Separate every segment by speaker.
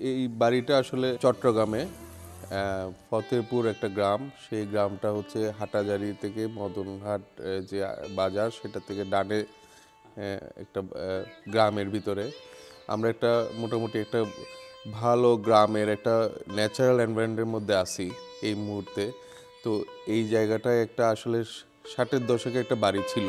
Speaker 1: এই বাড়িটা আসলে চট্টগ্রামে ফতেপুর একটা গ্রাম, সেই গ্রামটা হচ্ছে হাটাজারি থেকে মদনঘাট যে বাজার সেটা থেকে ডানে একটা গ্রামের ভিতরে আমরা একটা মোটামুটি একটা ভালো গ্রামের একটা ন্যাচারাল এনভায়রনমেন্টের মধ্যে আছি এই মুহূর্তে। তো এই জায়গাটায় একটা আসলে 60-এর দশকে একটা বাড়ি ছিল।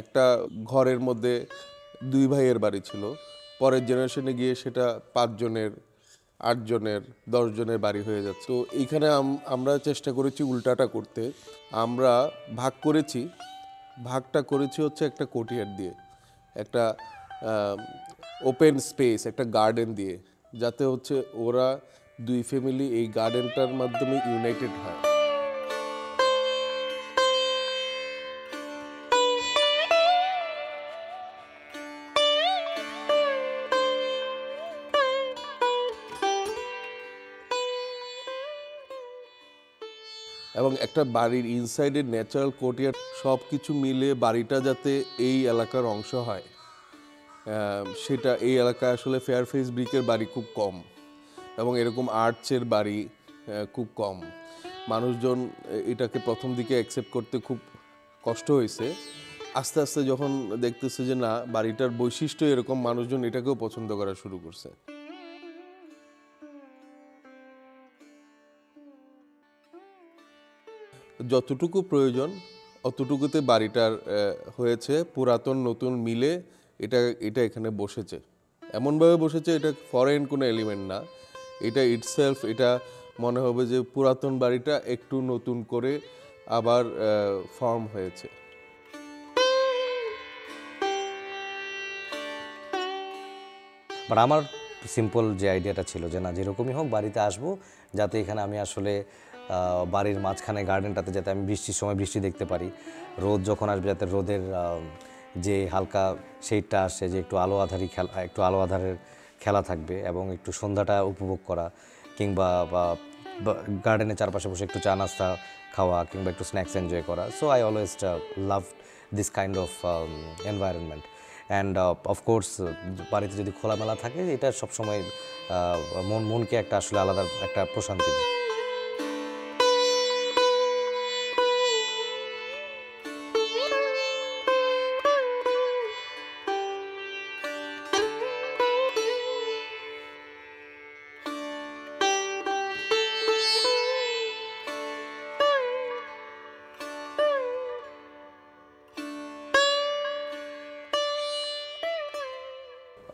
Speaker 1: একটা ঘরের মধ্যে 2 ভাইয়ের বাড়ি ছিল, পরের জেনারেশনে গিয়ে সেটা 5 জনের, 8 জনের, 10 জনের বাড়ি হয়ে যাচ্ছে। তো এইখানে আমরা চেষ্টা করেছি উল্টাটা করতে। আমরা ভাগ করেছি, ভাগটা করেছি হচ্ছে একটা কোর্টইয়ার্ড দিয়ে, একটা ওপেন স্পেস, একটা গার্ডেন দিয়ে, যাতে হচ্ছে ওরা 2 ফ্যামিলি এই গার্ডেনটার মাধ্যমে ইউনাইটেড হয়। এবং একটা বাড়ির ইনসাইডের ন্যাচারাল কোর্টইয়ার্ড সব কিছু মিলে বাড়িটা যাতে এই এলাকার অংশ হয়, সেটা এই এলাকায় আসলে ফেয়ারফেস ব্রিকের বাড়ি খুব কম এবং এরকম আর্চের বাড়ি খুব কম। মানুষজন এটাকে প্রথম দিকে অ্যাকসেপ্ট করতে খুব কষ্ট হয়েছে। আস্তে আস্তে যখন দেখতেছে যে না, বাড়িটার বৈশিষ্ট্য এরকম, মানুষজন এটাকেও পছন্দ করা শুরু করছে। যতটুকু প্রয়োজন অতটুকুতে বাড়িটার হয়েছে, পুরাতন নতুন মিলে এটা এটা এখানে বসেছে, এমনভাবে বসেছে এটা ফরেন কোনো এলিমেন্ট না, এটা ইটসেলফ, এটা মনে হবে যে পুরাতন বাড়িটা একটু নতুন করে আবার ফর্ম হয়েছে।
Speaker 2: বাট আমার সিম্পল যে আইডিয়াটা ছিল যে না, যেরকমই হোক বাড়িতে আসবো, যাতে এখানে আমি আসলে বাড়ির মাঝখানে গার্ডেনটাতে যাতে আমি বৃষ্টির সময় বৃষ্টি দেখতে পারি, রোদ যখন আসবে যাতে রোদের যে হালকা শেডটা আসে, যে একটু আলো আঁধারি খেলা, একটু আলো আঁধারের খেলা থাকবে, এবং একটু সন্ধ্যাটা উপভোগ করা, কিংবা গার্ডেনের চারপাশে বসে একটু চা নাস্তা খাওয়া, কিংবা একটু স্ন্যাক্স এনজয় করা। So I always love this kind of environment. And of course বাড়িতে যদি খোলামেলা থাকে, এটা সবসময় মনকে একটা আসলে আলাদা একটা প্রশান্তি দেয়।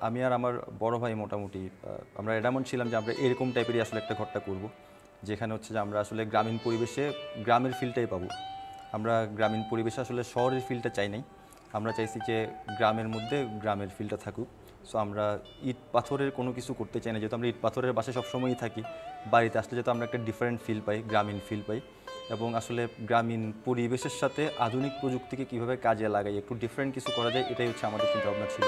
Speaker 3: আমি আর আমার বড় ভাই মোটামুটি আমরা এমন ছিলাম যে আমরা এরকম টাইপেরই আসলে একটা ঘরটা করব, যেখানে হচ্ছে যে আমরা আসলে গ্রামীণ পরিবেশে গ্রামের ফিলটাই পাবো। আমরা গ্রামীণ পরিবেশে আসলে শহরের ফিলটা চাই নাই, আমরা চাইছি যে গ্রামের মধ্যে গ্রামের ফিলটা থাকুক। সো আমরা ইট পাথরের কোনো কিছু করতে চাই না, যেহেতু আমরা ইট পাথরের বাসায় সবসময়ই থাকি। বাড়িতে আসলে যেহেতু আমরা একটা ডিফারেন্ট ফিল পাই, গ্রামীণ ফিল পাই, এবং আসলে গ্রামীণ পরিবেশের সাথে আধুনিক প্রযুক্তিকে কীভাবে কাজে লাগাই, একটু ডিফারেন্ট কিছু করা যায়, এটাই হচ্ছে আমাদের চিন্তাভাবনা ছিল।